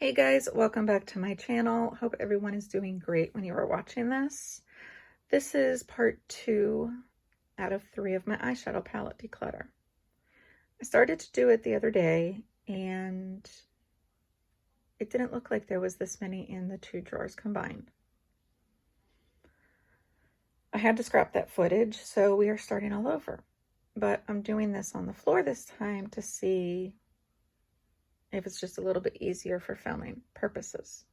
Hey guys, welcome back to my channel. Hope everyone is doing great when you are watching this. This is part 2 out of 3 of my eyeshadow palette declutter. I started to do it the other day and it didn't look like there was this many in the 2 drawers combined. I had to scrap that footage, so we are starting all over. But I'm doing this on the floor this time to see if it's just a little bit easier for filming purposes.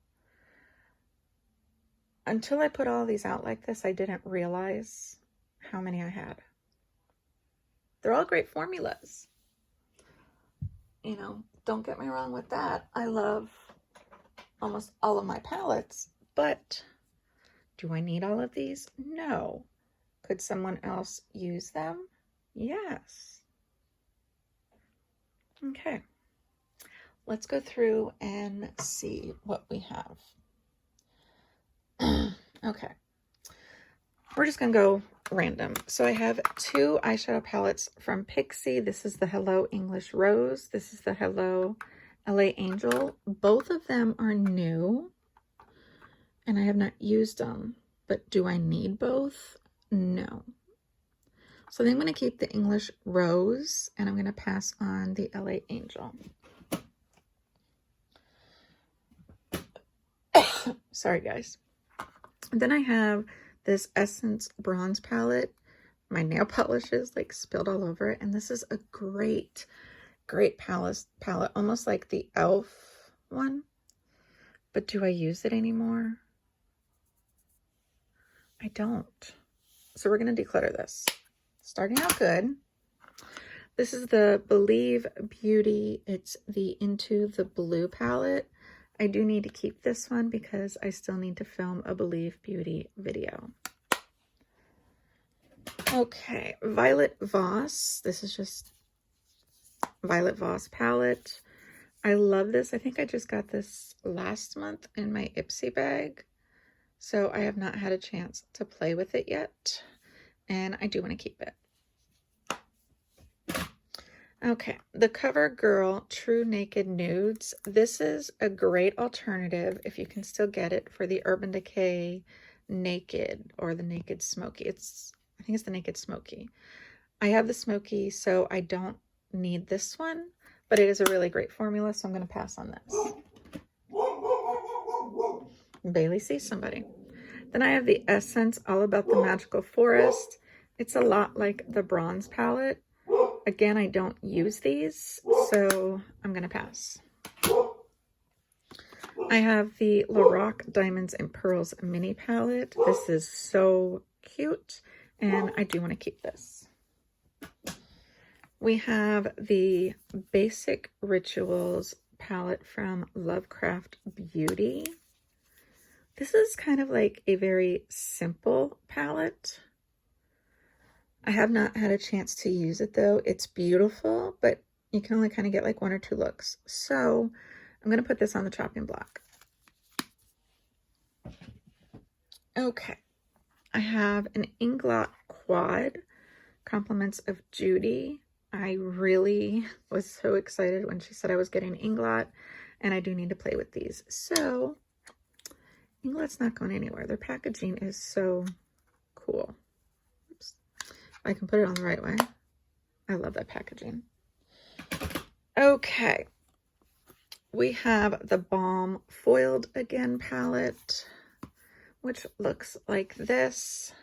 Until I put all these out like this, I didn't realize how many I had. They're all great formulas. You know, don't get me wrong with that. I love almost all of my palettes, but do I need all of these? No. Could someone else use them? Yes. Okay. Let's go through and see what we have. Okay. We're just going to go random. So I have 2 eyeshadow palettes from Pixie. This is the Hello English Rose. This is the Hello LA Angel. Both of them are new and I have not used them. But do I need both? No. So then I'm going to keep the English Rose and I'm going to pass on the LA Angel. Sorry guys. And then I have this Essence bronze palette. My nail polish is like spilled all over it, and this is a great palette, almost like the elf one. But do I use it anymore? I don't. So we're going to declutter this. Starting out good. This is the Believe Beauty. It's the Into the Blue palette. I do need to keep this one because I still need to film a Believe Beauty video. Okay, Violet Voss. This is just Violet Voss palette. I love this. I think I just got this last month in my Ipsy bag. So I have not had a chance to play with it yet. And I do want to keep it. Okay, the CoverGirl True Naked Nudes. This is a great alternative if you can still get it for the Urban Decay Naked or the Naked Smoky. I think it's the Naked Smoky. I have the Smoky, so I don't need this one, but it is a really great formula, so I'm going to pass on this. Bailey sees somebody. Then I have the Essence All About the Magical Forest. It's a lot like the bronze palette. Again, I don't use these, so I'm going to pass. I have the Lorac Diamonds and Pearls mini palette. This is so cute, and I do want to keep this. We have the Basic Rituals palette from Lovecraft Beauty. This is kind of like a very simple palette. I have not had a chance to use it though. It's beautiful, but you can only kind of get like 1 or 2 looks. So I'm going to put this on the chopping block. Okay. I have an Inglot Quad, Compliments of Judy. I really was so excited when she said I was getting Inglot, and I do need to play with these. So Inglot's not going anywhere. Their packaging is so cool. I can put it on the right way. I love that packaging. Okay. We have the Balm Foiled Again palette, which looks like this.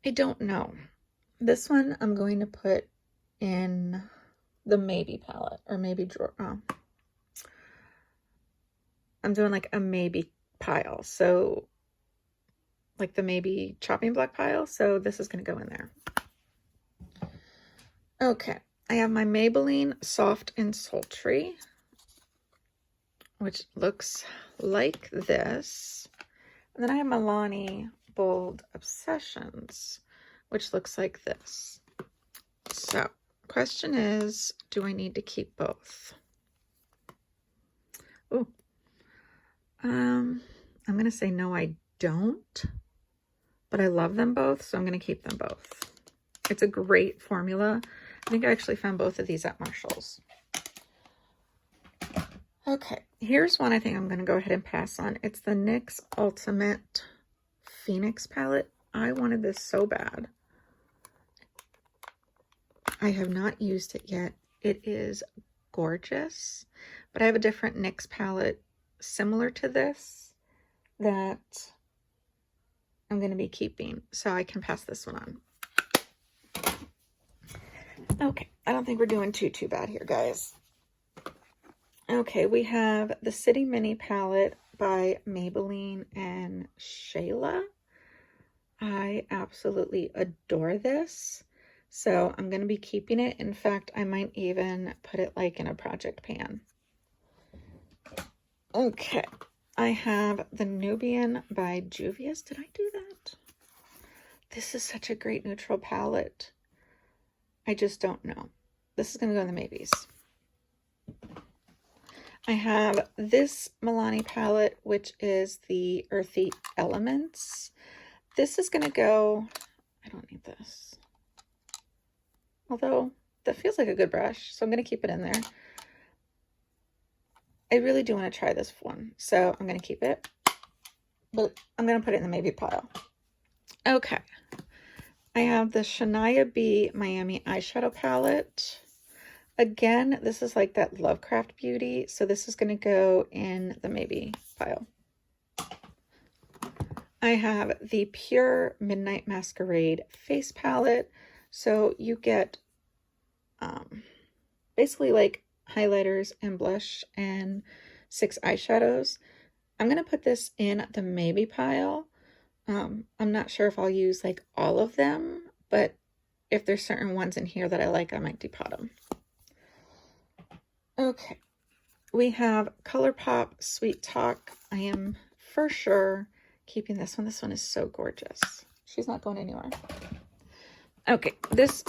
I don't know. This one I'm going to put in the maybe palette, or maybe drawer. Oh. I'm doing like a maybe pile. So like the maybe chopping block pile. So this is going to go in there. Okay. I have my Maybelline Soft and Sultry, which looks like this. And then I have Milani Bold Obsessions, which looks like this. So question is, do I need to keep both? Oh, I'm going to say no, I don't. But I love them both, so I'm going to keep them both. It's a great formula. I think I actually found both of these at Marshall's. Okay, here's one I think I'm going to go ahead and pass on. It's the NYX Ultimate Phoenix palette. I wanted this so bad. I have not used it yet. It is gorgeous, but I have a different NYX palette similar to this that I'm going to be keeping, so I can pass this one on. Okay, I don't think we're doing too bad here, guys. Okay, we have the City Mini palette by Maybelline and Shayla. I absolutely adore this, so I'm going to be keeping it. In fact, I might even put it like in a project pan. Okay, I have the Nubian by Juvia's. Did I do that? This is such a great neutral palette. I just don't know. This is going to go in the maybes. I have this Milani palette, which is the Earthy Elements. This is going to go, I don't need this. Although, that feels like a good brush, so I'm going to keep it in there. I really do want to try this one, so I'm going to keep it. But I'm going to put it in the maybe pile. Okay. I have the Shania B Miami eyeshadow palette. Again, this is like that Lovecraft Beauty, so this is going to go in the maybe pile. I have the Pure Midnight Masquerade face palette. So you get basically like highlighters and blush and 6 eyeshadows. I'm going to put this in the maybe pile. I'm not sure if I'll use like all of them, but if there's certain ones in here that I like, I might depot them. Okay, we have ColourPop Sweet Talk. I am for sure keeping this one. This one is so gorgeous. She's not going anywhere. Okay, this,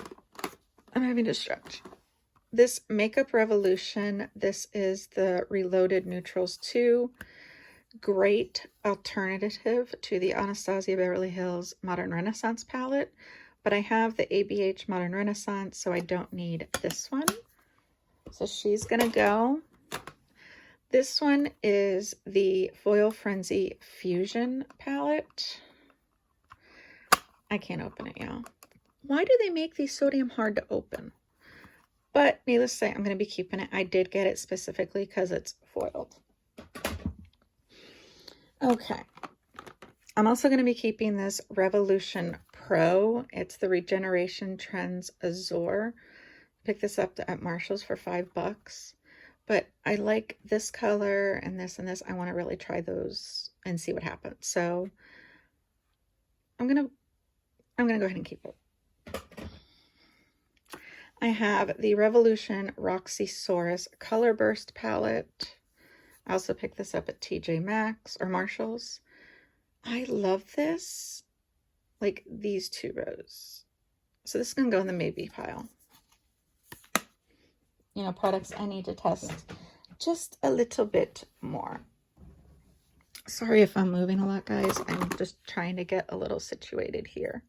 I'm having to stretch. This Makeup Revolution, this is the Reloaded Neutrals 2. Great alternative to the Anastasia Beverly Hills Modern Renaissance palette, but I have the ABH Modern Renaissance, so I don't need this one. So she's gonna go. This one is the Foil Frenzy Fusion palette. I can't open it, y'all. Why do they make these sodium hard to open? But needless to say, I'm going to be keeping it. I did get it specifically because it's foiled. Okay. I'm also going to be keeping this Revolution Pro. It's the Regeneration Trends Azure. Picked this up at Marshall's for $5. But I like this color and this and this. I want to really try those and see what happens. So I'm gonna go ahead and keep it. I have the Revolution Roxy Saurus Color Burst palette. I also picked this up at TJ Maxx or Marshall's. I love this. Like these 2 rows. So this is going to go in the maybe pile. You know, products I need to test just a little bit more. Sorry if I'm moving a lot, guys. I'm just trying to get a little situated here.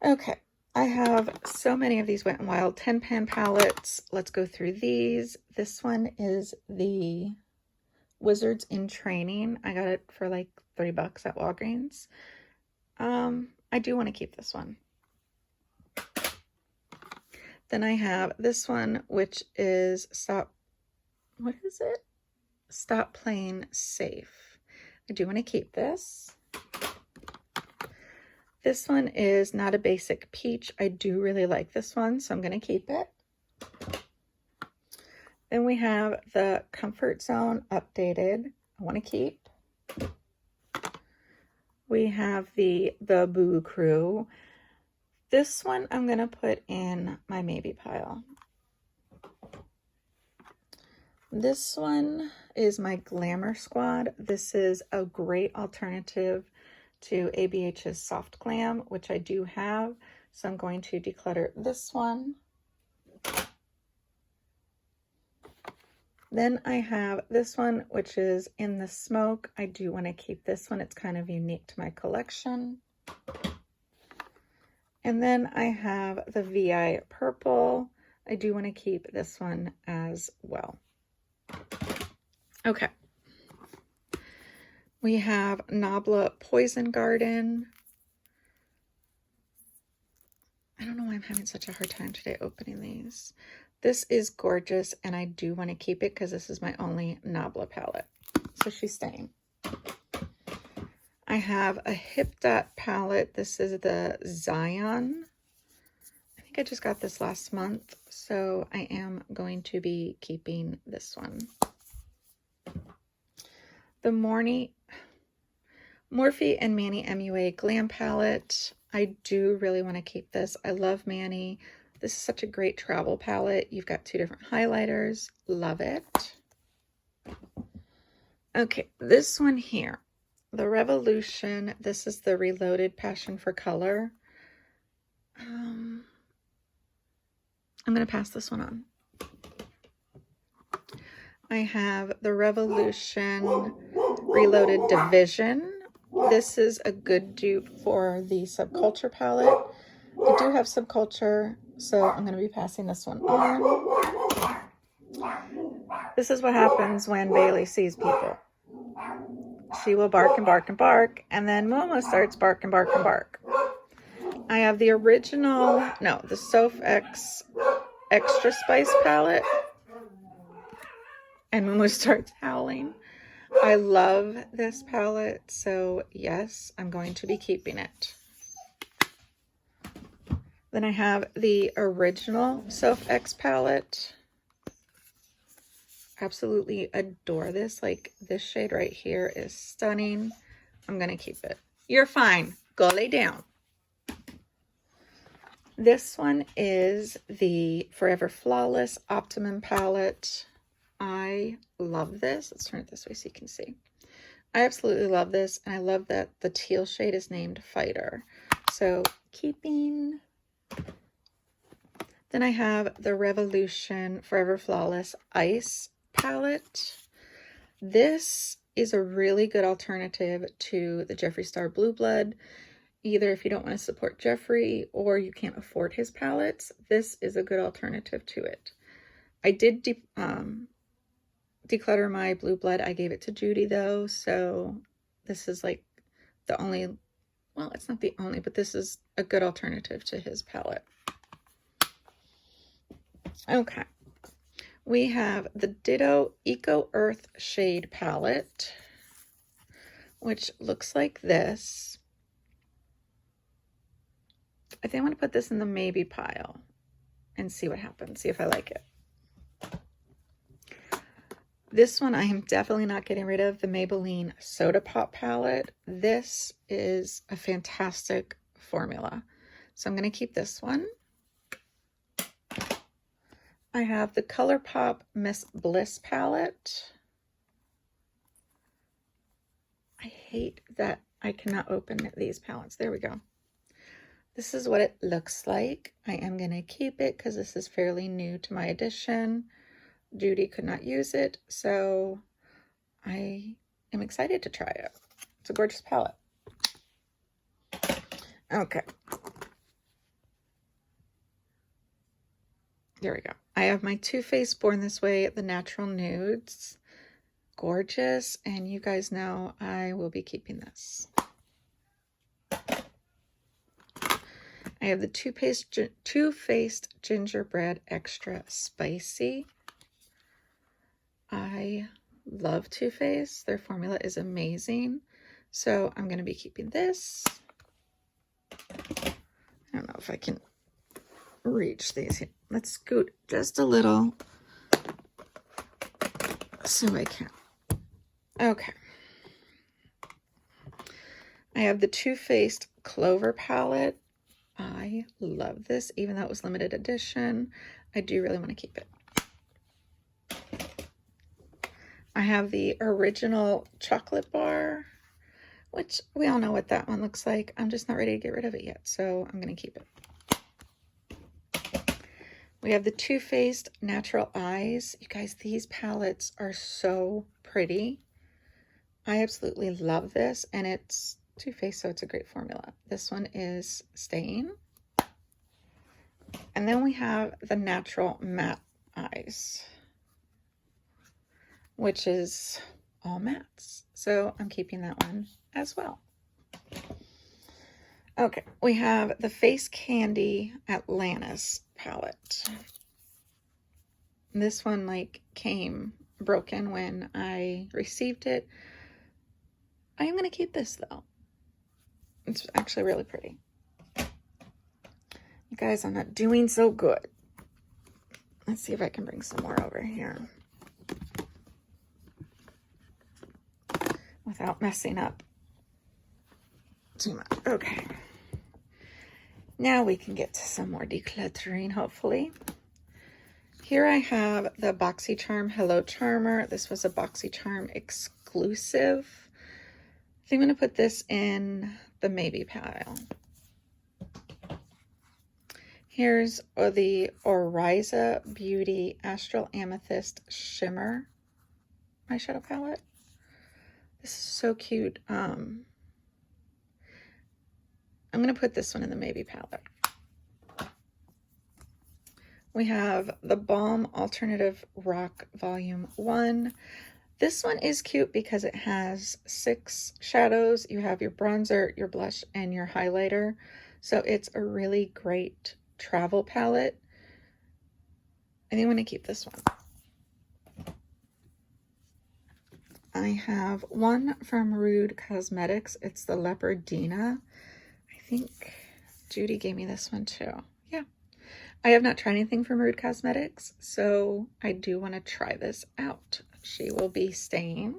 Okay. I have so many of these Wet n Wild 10 pan palettes. Let's go through these. This one is the Wizards in Training. I got it for like $3 at Walgreens. I do want to keep this one. Then I have this one, which is Stop Playing Safe. I do want to keep this. This one is Not a Basic Peach. I do really like this one, so I'm going to keep it. Then we have the Comfort Zone Updated. I want to keep. We have the Boo Crew. This one I'm going to put in my maybe pile. This one is my Glamour Squad. This is a great alternative to ABH's Soft Glam, which I do have. So I'm going to declutter this one. Then I have this one, which is In the Smoke. I do want to keep this one. It's kind of unique to my collection. And then I have the VI Purple. I do want to keep this one as well. Okay. We have Nabla Poison Garden. I don't know why I'm having such a hard time today opening these. This is gorgeous, and I do want to keep it because this is my only Nabla palette. So she's staying. I have a Hip Dot palette. This is the Zion. I think I just got this last month, so I am going to be keeping this one. The Morphe and Manny MUA Glam palette. I do really want to keep this. I love Manny. This is such a great travel palette. You've got 2 different highlighters. Love it. Okay, this one here, the Revolution. This is the Reloaded Passion for Color. I'm going to pass this one on. I have the Revolution Reloaded Division. This is a good dupe for the Subculture palette. I do have Subculture, so I'm going to be passing this one on. This is what happens when Bailey sees people. She will bark and bark and bark, and then Momo starts bark and bark and bark. I have the the Soph X Extra Spice palette, and Momo starts howling. I love this palette, so yes, I'm going to be keeping it. Then I have the original Soph X palette. Absolutely adore this. Like, this shade right here is stunning. I'm going to keep it. You're fine. Go lay down. This one is the Forever Flawless Optimum palette. I love this. Let's turn it this way so you can see. I absolutely love this, and I love that the teal shade is named Fighter. So keeping. Then I have the Revolution Forever Flawless Ice palette. This is a really good alternative to the Jeffree Star Blue Blood. Either if you don't want to support Jeffree or you can't afford his palettes, this is a good alternative to it. I did declutter my Blue Blood. I gave it to Judy though, so this is like the only, well, it's not the only, but this is a good alternative to his palette. Okay, we have the Ditto Eco Earth Shade palette, which looks like this. I think I'm going to put this in the maybe pile and see what happens, see if I like it. This one I am definitely not getting rid of, the Maybelline Soda Pop palette. This is a fantastic formula, so I'm going to keep this one. I have the ColourPop Miss Bliss palette. I hate that I cannot open these palettes. There we go. This is what it looks like. I am going to keep it because this is fairly new to my edition. Judy could not use it, so I am excited to try it. It's a gorgeous palette. Okay. There we go. I have my Too Faced Born This Way, the Natural Nudes. Gorgeous, and you guys know I will be keeping this. I have the Too Faced Gingerbread Extra Spicy. I love Too Faced. Their formula is amazing. So I'm going to be keeping this. I don't know if I can reach these here. Let's scoot just a little so I can. Okay. I have the Too Faced Clover palette. I love this, even though it was limited edition. I do really want to keep it. I have the original chocolate bar, which we all know what that one looks like. I'm just not ready to get rid of it yet, so I'm going to keep it. We have the Too Faced Natural Eyes. You guys, these palettes are so pretty. I absolutely love this, and it's Too Faced, so it's a great formula. This one is staying. And then we have the Natural Matte Eyes. which is all mattes. So I'm keeping that one as well. Okay, we have the Face Candy Atlantis palette. This one like came broken when I received it. I am going to keep this though. It's actually really pretty. You guys, I'm not doing so good. Let's see if I can bring some more over here without messing up too much. Okay. Now we can get to some more decluttering, hopefully. Here I have the BoxyCharm Hello Charmer. This was a BoxyCharm exclusive. I think I'm going to put this in the maybe pile. Here's the Eyeshadow Beauty Astral Amethyst Shimmer eyeshadow palette. This is so cute. I'm going to put this one in the maybe palette. We have the Balm Alternative Rock Volume 1. This one is cute because it has 6 shadows. You have your bronzer, your blush, and your highlighter. So it's a really great travel palette. I think I'm going to keep this one. I have one from Rude Cosmetics. It's the Leopardina. I think Judy gave me this one too. Yeah. I have not tried anything from Rude Cosmetics, so I do want to try this out. She will be staying.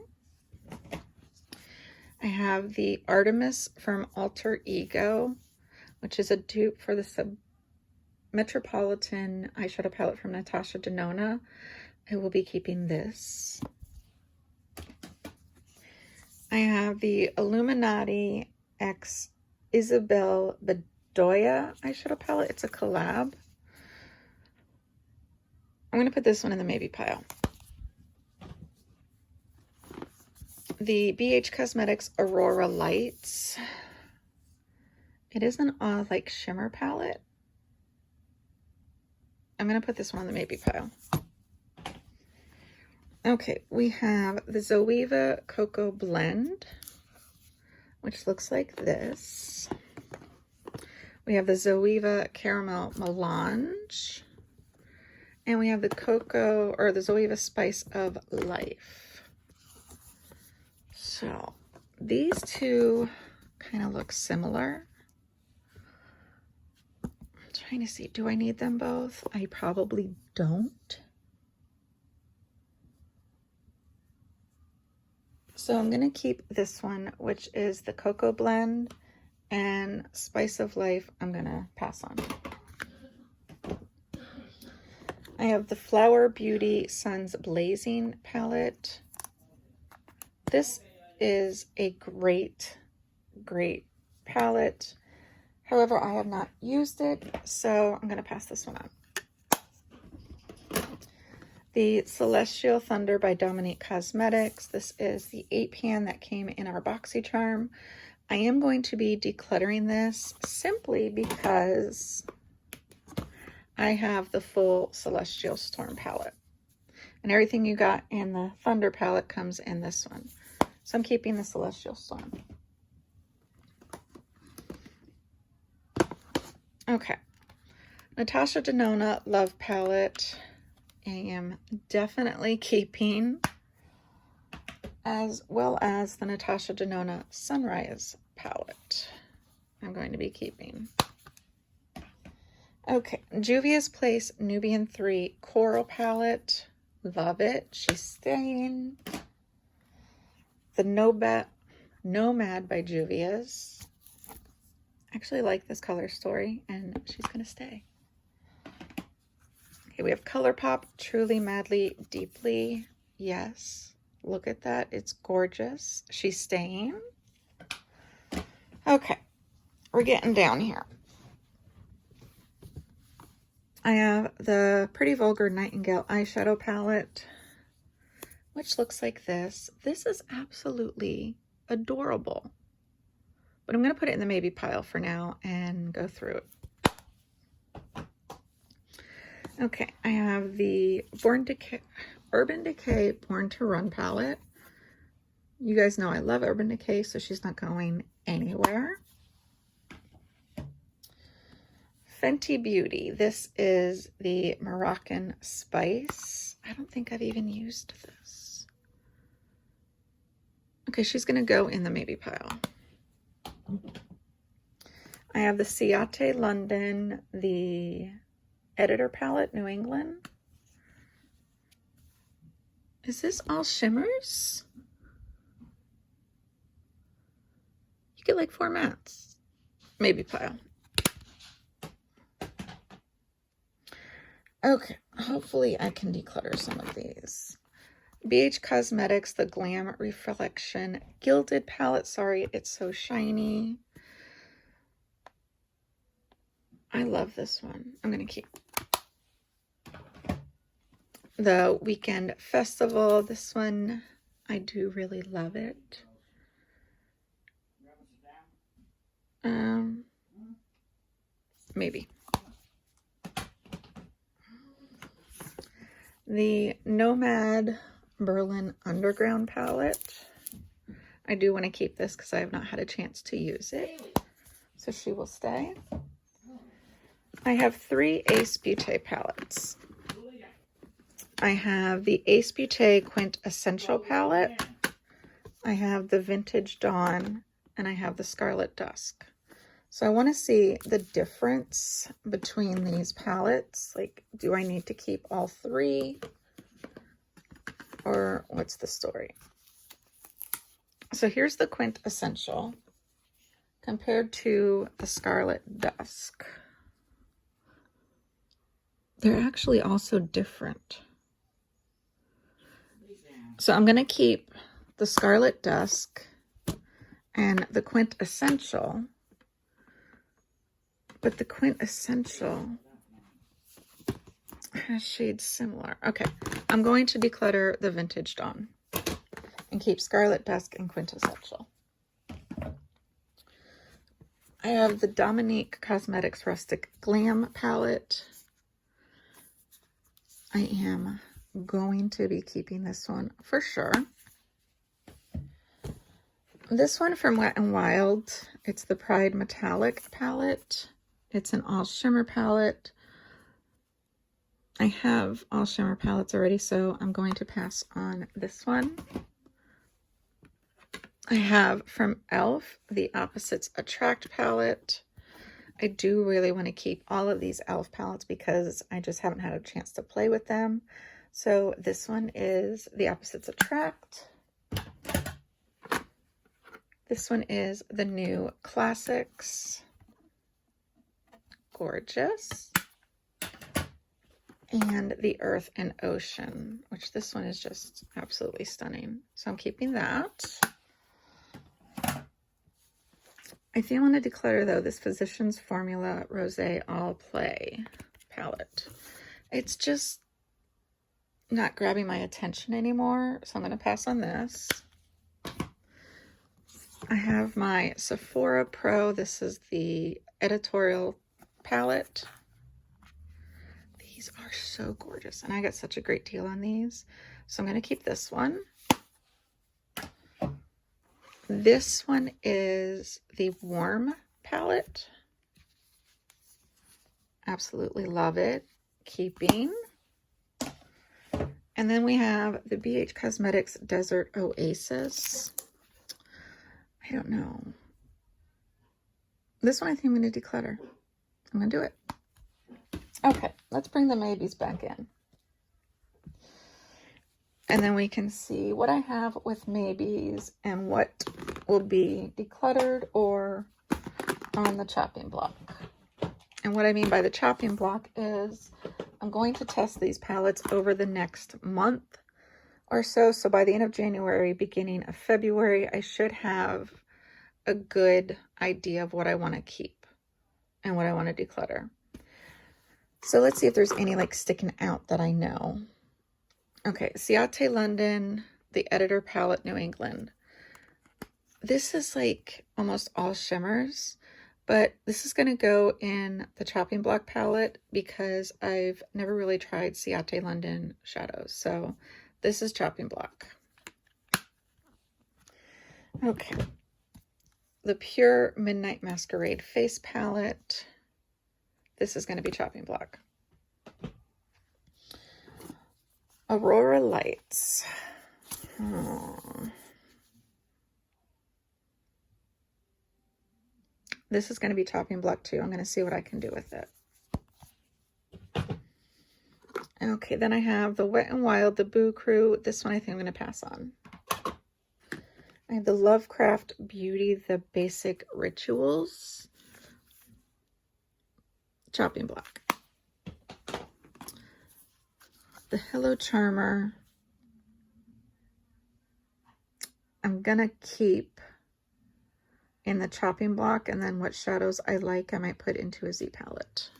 I have the Artemis from Alter Ego, which is a dupe for the Metropolitan eyeshadow palette from Natasha Denona. I will be keeping this. I have the Illuminati X Isabel Bedoya eyeshadow palette. It's a collab. I'm going to put this one in the maybe pile. The BH Cosmetics Aurora Lights. It is an like shimmer palette. I'm going to put this one on the maybe pile. Okay, we have the Zoeva Cocoa Blend, which looks like this. We have the Zoeva Caramel Melange. And we have the Cocoa, or the Zoeva Spice of Life. So, these two kind of look similar. I'm trying to see, do I need them both? I probably don't. So I'm going to keep this one, which is the Cocoa Blend, and Spice of Life I'm going to pass on. I have the Flower Beauty Suns Blazing palette. This is a great, great palette. However, I have not used it, so I'm going to pass this one on. The Celestial Thunder by Dominique Cosmetics. This is the 8-pan that came in our BoxyCharm. I am going to be decluttering this simply because I have the full Celestial Storm palette. And everything you got in the Thunder palette comes in this one. So I'm keeping the Celestial Storm. Okay. Natasha Denona Love Palette. I am definitely keeping, as well as the Natasha Denona Sunrise palette. I'm going to be keeping. Okay, Juvia's Place Nubian 3 Coral palette. Love it. She's staying. The Nomad by Juvia's. Actually like this color story, and she's going to stay. Okay, we have ColourPop Truly Madly Deeply. Yes, look at that. It's gorgeous. She's staying. Okay, we're getting down here. I have the Pretty Vulgar Nightingale eyeshadow palette, which looks like this. This is absolutely adorable. But I'm going to put it in the maybe pile for now and go through it. Okay, I have the Urban Decay Born to Run palette. You guys know I love Urban Decay, so she's not going anywhere. Fenty Beauty. This is the Moroccan Spice. I don't think I've even used this. Okay, she's going to go in the maybe pile. I have the Ciate London, the Editor palette, New England. Is this all shimmers? You get like 4 mattes. Maybe pile. Okay, hopefully I can declutter some of these. BH Cosmetics, the Glam Reflection Gilded palette. Sorry, it's so shiny. I love this one. I'm going to keep. The Weekend Festival. This one, I do really love it. Maybe. The Nomad Berlin Underground palette. I do want to keep this because I have not had a chance to use it. So she will stay. I have 3 Ace Beauty palettes. I have the Ace Beauty Quintessential palette. I have the Vintage Dawn, and I have the Scarlet Dusk. So I want to see the difference between these palettes. Like, do I need to keep all 3? Or what's the story? So here's the Quintessential compared to the Scarlet Dusk. They're actually also different. So I'm going to keep the Scarlet Dusk and the Quintessential. But the Quintessential has shades similar. Okay, I'm going to declutter the Vintage Dawn and keep Scarlet Dusk and Quintessential. I have the Dominique Cosmetics Rustic Glam palette. I am going to be keeping this one for sure. This one from Wet n Wild, it's the Pride Metallic palette. It's an all shimmer palette. I have all shimmer palettes already, so I'm going to pass on this one. I have from e.l.f. the Opposites Attract palette. I do really want to keep all of these e.l.f. palettes because I just haven't had a chance to play with them. So this one is the Opposites Attract. This one is the new Classics. Gorgeous. And the Earth and Ocean, which this one is just absolutely stunning. So I'm keeping that. I do want to declutter, though, this Physicians Formula Rosé All Play palette. It's just not grabbing my attention anymore, so I'm going to pass on this. I have my Sephora Pro. This is the editorial palette. These are so gorgeous, and I got such a great deal on these, so I'm going to keep this one. This one is the Warm palette. Absolutely love it. Keeping. And then we have the BH Cosmetics Desert Oasis. I don't know. This one I think I'm going to declutter. I'm going to do it. Okay, let's bring the maybes back in. And then we can see what I have with maybes and what will be decluttered or on the chopping block. And what I mean by the chopping block is I'm going to test these palettes over the next month or so. So by the end of January, beginning of February, I should have a good idea of what I want to keep and what I want to declutter. So let's see if there's any like sticking out that I know. Okay, Ciate London, the Editor palette, New England. This is like almost all shimmers, But this is going to go in the chopping block palette because I've never really tried Ciate London shadows. So this is chopping block. Okay. The Pure Midnight Masquerade face palette. This is going to be chopping block. Aurora Lights. This is going to be chopping block too. I'm going to see what I can do with it. Okay, then I have the Wet n Wild, the Boo Crew. This one I think I'm going to pass on. I have the Lovecraft Beauty, the Basic Rituals. Chopping block. The Hello Charmer. I'm going to keep in the chopping block, and then what shadows I like I might put into a Z palette.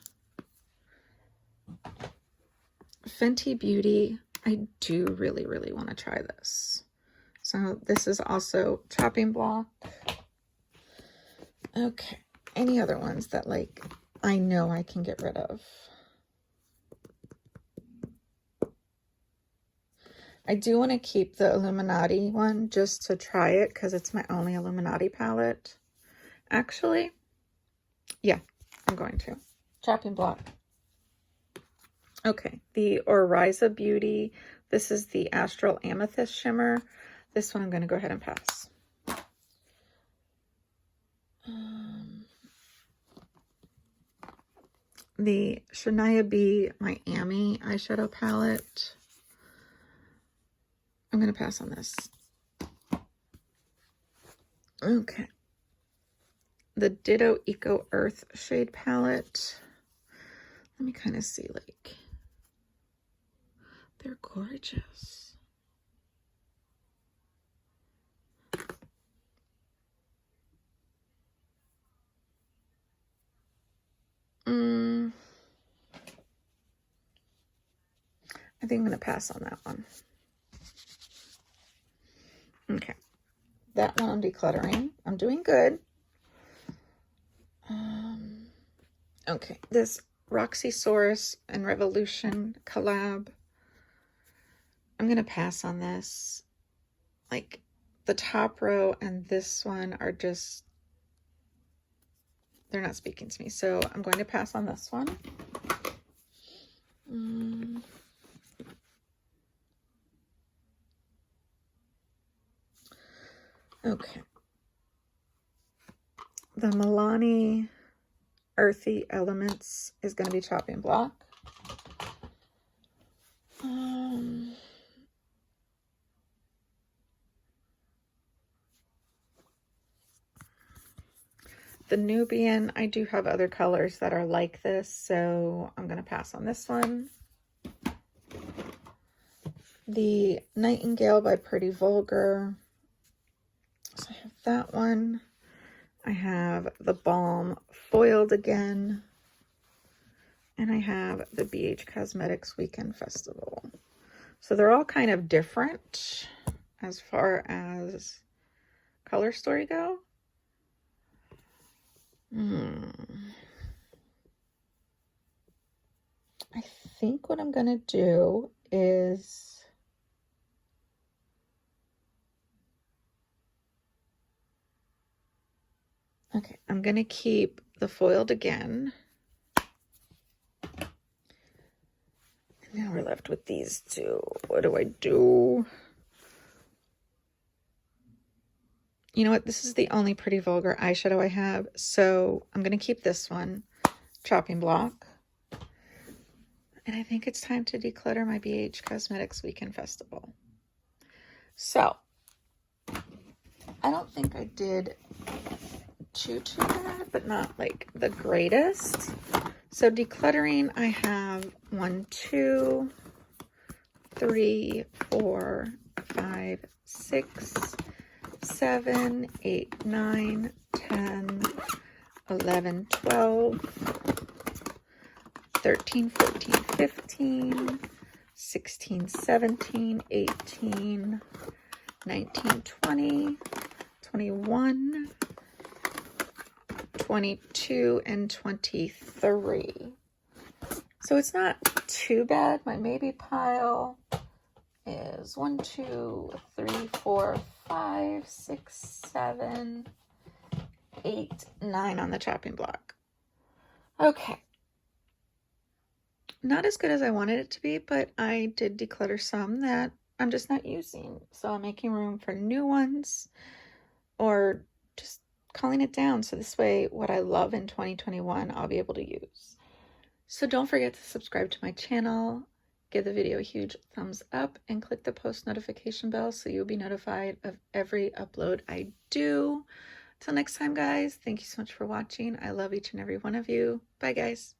Fenty Beauty, I do really want to try this. So this is also chopping block. Okay, any other ones that like I know I can get rid of? I do want to keep the Illuminati one just to try it because it's my only Illuminati palette. Actually, yeah, I'm going to. Chopping block. Okay, the Oriza Beauty. This is the Astral Amethyst Shimmer. This one I'm going to go ahead and pass. The Shania B Miami eyeshadow palette. I'm going to pass on this. Okay. The Ditto Eco Earth shade palette. Let me kind of see, like, they're gorgeous. I think I'm going to pass on that one. Okay. That one I'm decluttering. I'm doing good. Okay. This Roxy Source and Revolution collab. I'm going to pass on this. Like, the top row and this one are just, they're not speaking to me. So I'm going to pass on this one. Okay. The Milani Earthy Elements is going to be chopping block. The Nubian, I do have other colors that are like this, so I'm going to pass on this one. The Nightingale by Pretty Vulgar. So I have that one. I have the Balm Foiled Again. And I have the BH Cosmetics Weekend Festival. So they're all kind of different as far as color story go. I think what I'm going to do is okay, I'm going to keep the Foiled Again. And now we're left with these two. What do I do? You know what? This is the only Pretty Vulgar eyeshadow I have. So I'm going to keep this one. Chopping block. And I think it's time to declutter my BH Cosmetics Weekend Festival. So, I don't think I did too bad, but not like the greatest. So decluttering, I have 1, 2, 3, 4, 5, 6, 7, 8, 9, 10, 11, 12, 13, 14, 15, 16, 17, 18, 19, 20, 21, 22 and 23. So it's not too bad. My maybe pile is 1, 2, 3, 4, 5, 6, 7, 8, 9 on the chopping block. Okay. Not as good as I wanted it to be, but I did declutter some that I'm just not using. So I'm making room for new ones or just calling it down. So this way, what I love in 2021, I'll be able to use. So don't forget to subscribe to my channel, give the video a huge thumbs up, and click the post notification bell so you'll be notified of every upload I do. Till next time, guys, thank you so much for watching. I love each and every one of you. Bye, guys.